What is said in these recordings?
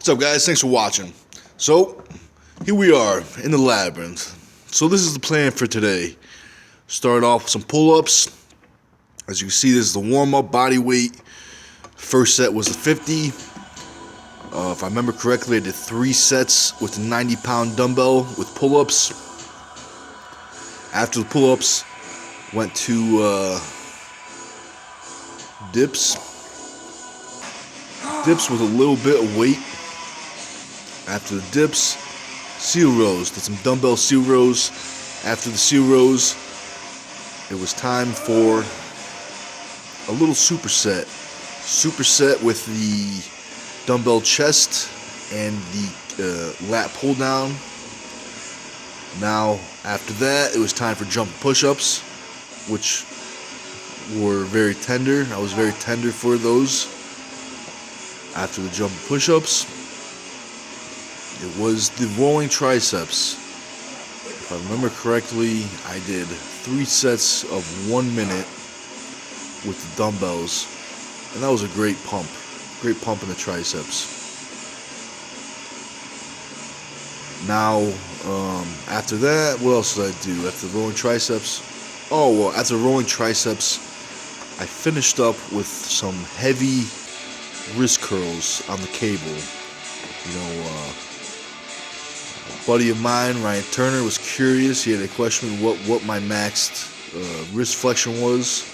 What's up, guys? Thanks for watching. So, here we are in the labyrinth. So this is the plan for today. Start off with some pull-ups. As you can see, this is the warm-up body weight. First set was the 50. If I remember correctly, I did 3 sets with the 90-pound dumbbell with pull-ups. After the pull-ups, went to dips. Dips with a little bit of weight. After the dips, seal rows. Did some dumbbell seal rows. After the seal rows, it was time for a little superset. Superset with the dumbbell chest and the lat pull down. Now, after that, it was time for jump push-ups, which were very tender. I was very tender for those. After the jump push-ups, it was the rolling triceps. If I remember correctly, I did 3 sets of 1 minute with the dumbbells, and that was a great pump in the triceps. Now, after that, what else did I do? After the rolling triceps, after rolling triceps, I finished up with some heavy wrist curls on the cable. A buddy of mine, Ryan Turner, was curious. He had a question what my maxed wrist flexion was.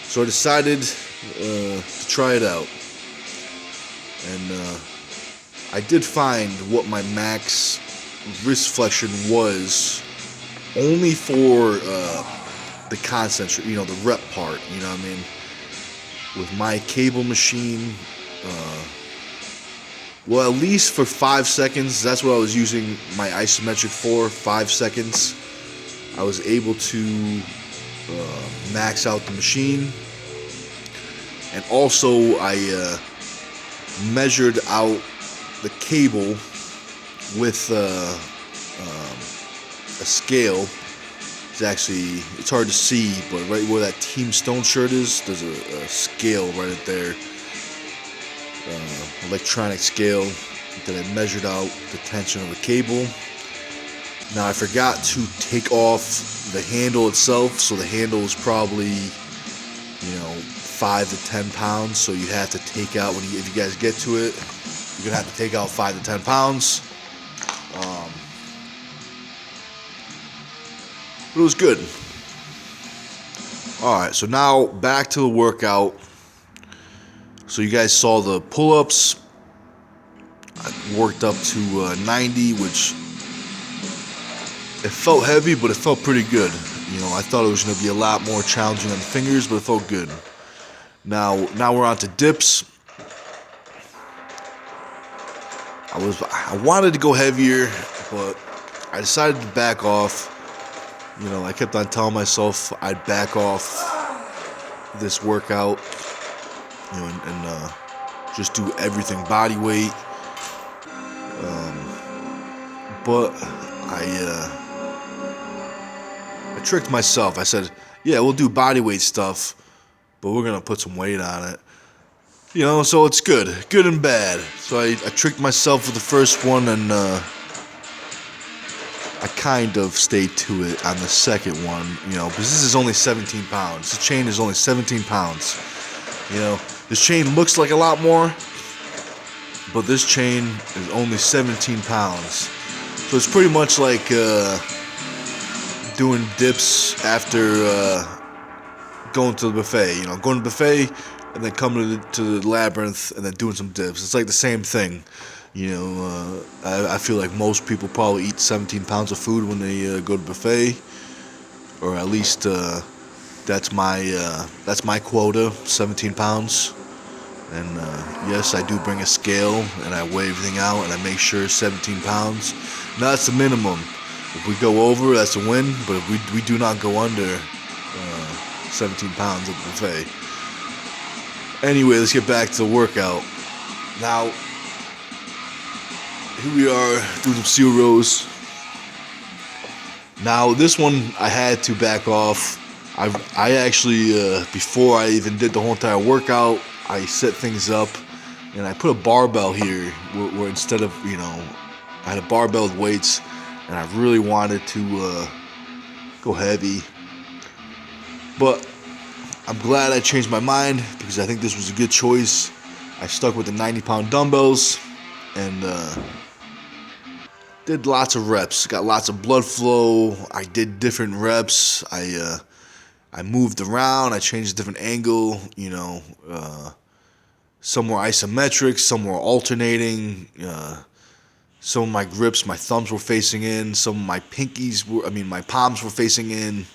So I decided to try it out. And I did find what my max wrist flexion was only for the concentric, the rep part, you know what I mean? With my cable machine, well, at least for 5 seconds, that's what I was using my isometric for, 5 seconds. I was able to max out the machine. And also, I measured out the cable with a scale. It's hard to see, but right where that Team Stone shirt is, there's a scale right there. Electronic scale that I measured out the tension of the cable. Now I forgot to take off the handle itself, so the handle is probably 5 to 10 pounds. So you have to take out if you guys get to it, you're gonna have to take out 5 to 10 pounds. But it was good. Alright, so now back to the workout. So you guys saw the pull-ups. I worked up to 90, which it felt heavy, but it felt pretty good. I thought it was going to be a lot more challenging on the fingers, but it felt good. Now we're on to dips. I wanted to go heavier, but I decided to back off. I kept on telling myself I'd back off this workout, and just do everything body weight. But I tricked myself. I said, yeah, we'll do body weight stuff, but we're gonna put some weight on it. So it's good and bad. So I tricked myself with the first one, and I kind of stayed to it on the second one, because this is only 17 pounds. The chain is only 17 pounds. This chain looks like a lot more, but this chain is only 17 pounds. So it's pretty much like doing dips after going to the buffet. Going to the buffet and then coming to the labyrinth and then doing some dips. It's like the same thing. I feel like most people probably eat 17 pounds of food when they go to the buffet, or at least that's my quota, 17 pounds. And yes, I do bring a scale and I weigh everything out and I make sure 17 pounds. Now that's the minimum. If we go over, that's a win. But if we do not go under 17 pounds at the buffet. Anyway, let's get back to the workout. Now, here we are doing some seal rows. Now this one I had to back off. I actually before I even did the whole entire workout, I set things up and I put a barbell here where instead of, I had a barbell with weights, and I really wanted to go heavy. But I'm glad I changed my mind because I think this was a good choice. I stuck with the 90-pound dumbbells and did lots of reps. Got lots of blood flow. I did different reps. I moved around. I changed a different angle. Some were isometric, some were alternating. Some of my grips, my thumbs were facing in. Some of my my palms were facing in.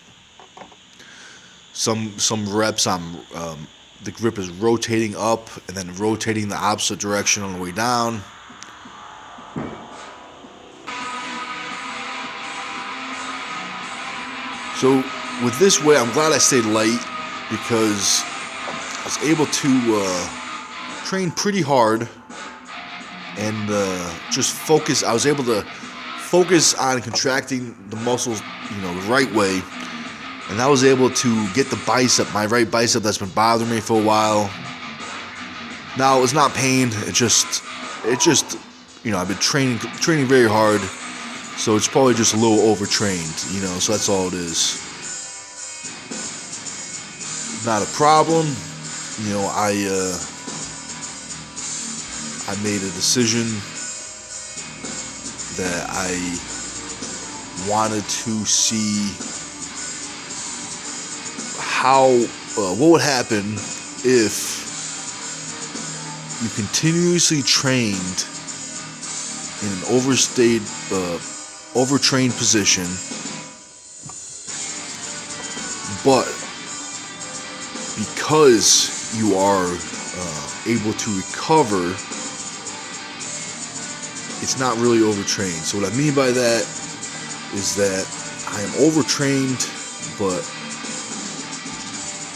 Some reps, the grip is rotating up and then rotating the opposite direction on the way down. So with this way, I'm glad I stayed light because I was able to train pretty hard and just focus. I was able to focus on contracting the muscles, the right way. And I was able to get the bicep, my right bicep that's been bothering me for a while. Now it's not pain. It just, I've been training very hard. So it's probably just a little overtrained, so that's all it is. Not a problem. I made a decision that I wanted to see what would happen if you continuously trained in an overtrained position, but because you are able to recover, it's not really overtrained. So what I mean by that is that I am overtrained, but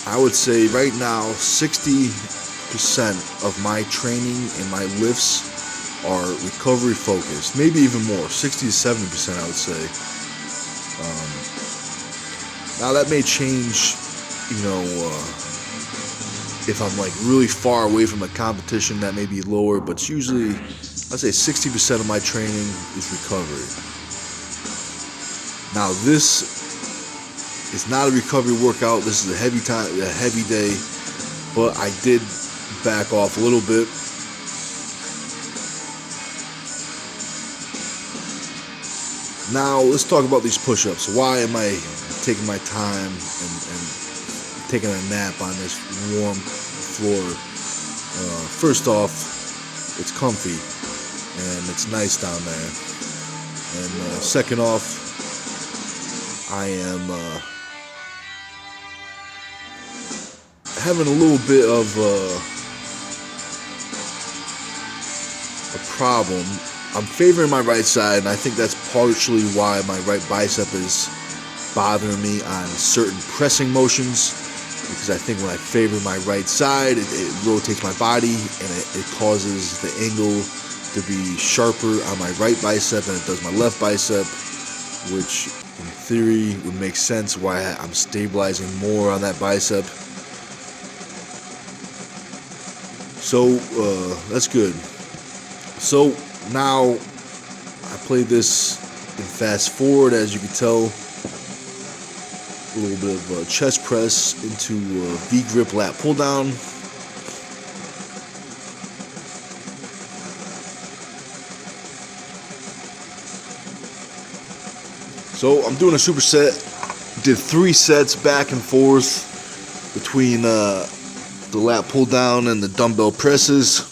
I would say right now 60% of my training and my lifts are recovery focused, maybe even more, 60 to 70% I would say. Now that may change, if I'm like really far away from a competition, that may be lower, but it's usually, I'd say 60% of my training is recovery. Now this is not a recovery workout. This is a heavy day, but I did back off a little bit. Now let's talk about these push-ups. Why am I taking my time and taking a nap on this warm floor? First off, it's comfy and it's nice down there. And second off, I am having a little bit of a problem. I'm favoring my right side, and I think that's partially why my right bicep is bothering me on certain pressing motions, because I think when I favor my right side, it rotates my body, and it causes the angle to be sharper on my right bicep than it does my left bicep, which in theory would make sense why I'm stabilizing more on that bicep. So that's good. So now I play this in fast forward, as you can tell. A little bit of chest press into V-grip lat pull down. So I'm doing a superset. Did 3 sets back and forth between the lat pull down and the dumbbell presses.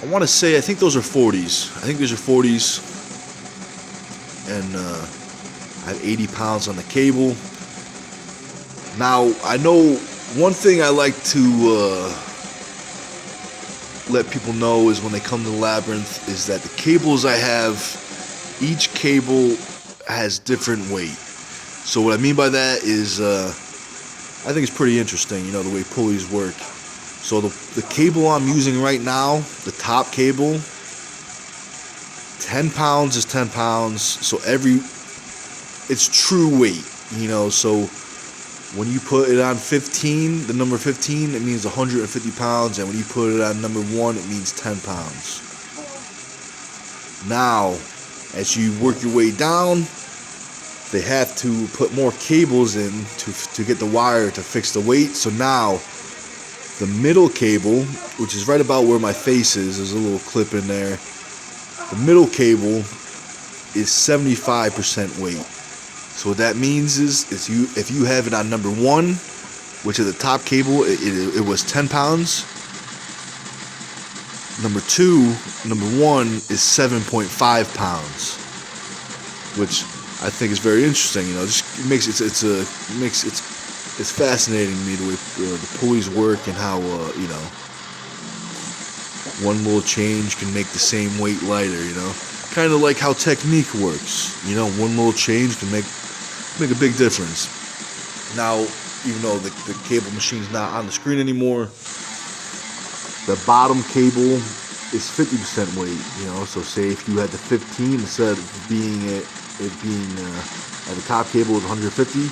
I want to say, I think those are 40s. I think these are 40s. And I have 80 pounds on the cable. Now, I know one thing I like to let people know is when they come to the Labyrinth is that the cables I have, each cable has different weight. So what I mean by that is, I think it's pretty interesting, the way pulleys work. So the cable I'm using right now, the top cable, 10 pounds is 10 pounds. So it's true weight, so When you put it on 15, the number 15, it means 150 pounds. And when you put it on number 1, it means 10 pounds. Now, as you work your way down, they have to put more cables in to get the wire to fix the weight. So now, the middle cable, which is right about where my face is, there's a little clip in there. The middle cable is 75% weight. So what that means is if you have it on number 1, which is the top cable, it was 10 pounds. Number 1 is 7.5 pounds, which I think is very interesting. You know, just makes it's fascinating to me the way the pulleys work and how you know, one little change can make the same weight lighter. You know, kind of like how technique works. You know, one little change can make a big difference. Now, even though the cable machine's not on the screen anymore, the bottom cable is 50% weight. You know, so say if you had the 15 instead of being at the top cable is 150, the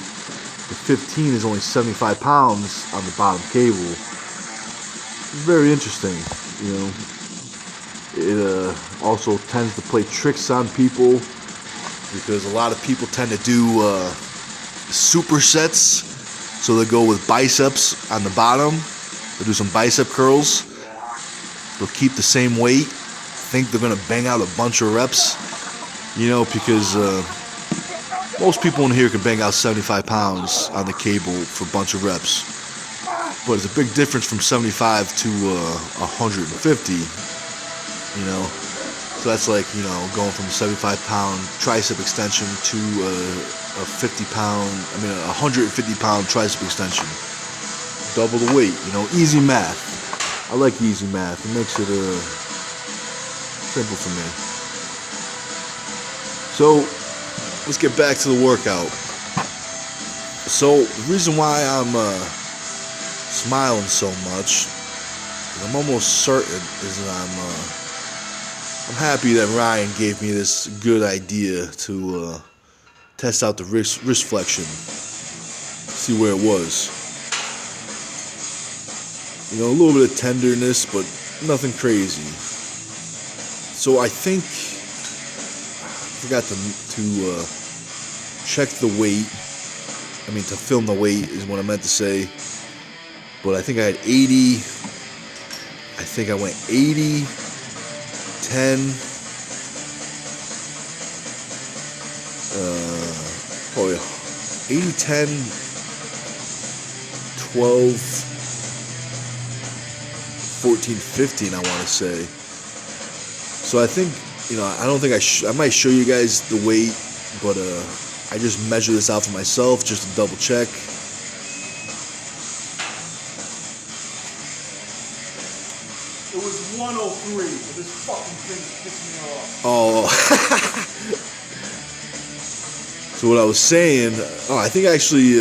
15 is only 75 pounds on the bottom cable. It's very interesting. You know, it also tends to play tricks on people, because a lot of people tend to do supersets. So they go with biceps on the bottom. They'll do some bicep curls. They'll keep the same weight. Think they're gonna bang out a bunch of reps. You know, because most people in here can bang out 75 pounds on the cable for a bunch of reps. But it's a big difference from 75 to 150. You know. So that's like, you know, going from a 75-pound tricep extension to a 150-pound tricep extension. Double the weight, you know, easy math. I like easy math. It makes it simple for me. So, let's get back to the workout. So, the reason why I'm smiling so much, I'm almost certain, is that I'm happy that Ryan gave me this good idea to test out the wrist flexion, see where it was. You know, a little bit of tenderness, but nothing crazy. So I think I forgot to check the weight. I mean, to film the weight is what I meant to say. But I think I had 80. I think I went 80. 10, probably 80, 10, 12, 14, 15, I want to say. So I think, you know, I don't think I might show you guys the weight, but I just measure this out for myself just to double check. It was 103, but this fucking thing is pissing me off. Oh. So what I was saying, I think actually,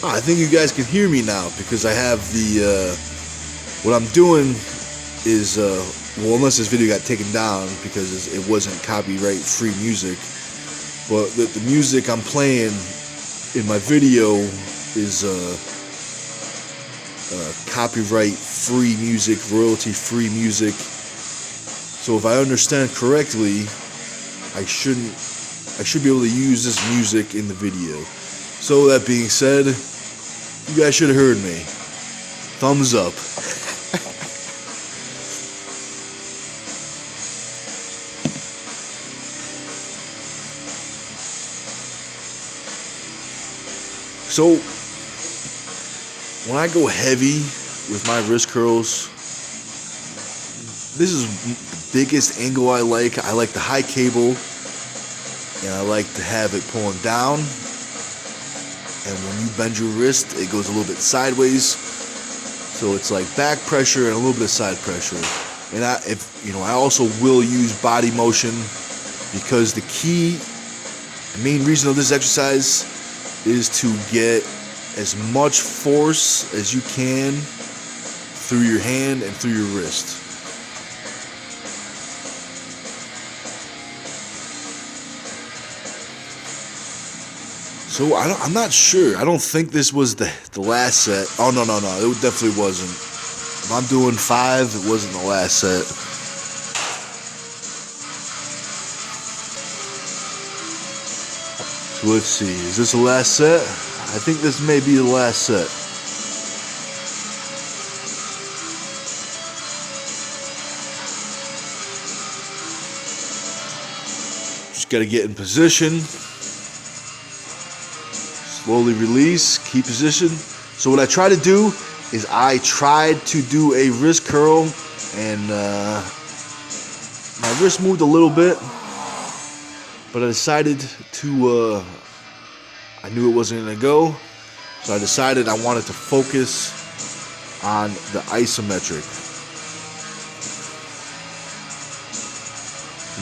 I think you guys can hear me now, because I have what I'm doing is, well, unless this video got taken down because it wasn't copyright free music, but the music I'm playing in my video is, copyright free music, royalty free music. So if I understand correctly, I should be able to use this music in the video. So that being said, you guys should have heard me. Thumbs up. So when I go heavy with my wrist curls, this is the biggest angle I like. I like the high cable, and I like to have it pulling down. And when you bend your wrist, it goes a little bit sideways. So it's like back pressure and a little bit of side pressure. And I also will use body motion, because the main reason of this exercise is to get as much force as you can through your hand and through your wrist. So I'm not sure. I don't think this was the last set. Oh no, it definitely wasn't. If I'm doing 5, it wasn't the last set. So let's see. Is this the last set? I think this may be the last set. Just got to get in position. Slowly release, keep position. So what I try to do is I tried to do a wrist curl, and my wrist moved a little bit, but I decided to, I knew it wasn't going to go, so I decided I wanted to focus on the isometric.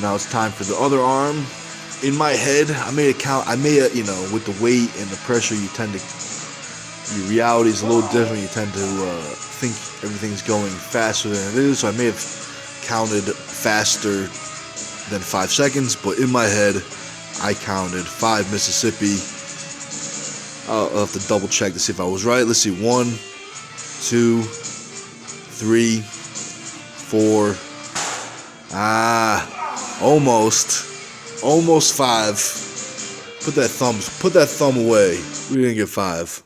Now it's time for the other arm. In my head, I made a count. You know, with the weight and the pressure, your reality is a little different. You tend to think everything's going faster than it is. So I may have counted faster than 5 seconds, but in my head, I counted 5 Mississippi. I'll have to double check to see if I was right. Let's see, 1, 2, 3, 4. Almost 5. Put that thumb away. We didn't get 5.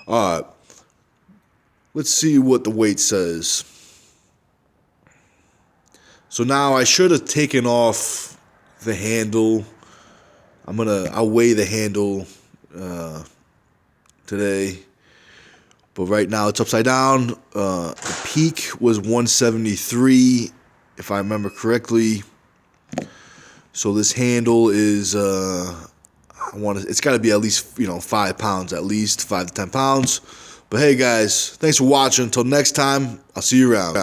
All right. Let's see what the weight says. So now I should have taken off the handle. I'll weigh the handle today. But right now it's upside down. The peak was 173, if I remember correctly. So this handle is, it's got to be at least, 5 pounds, at least 5 to 10 pounds. But hey guys, thanks for watching. Until next time, I'll see you around.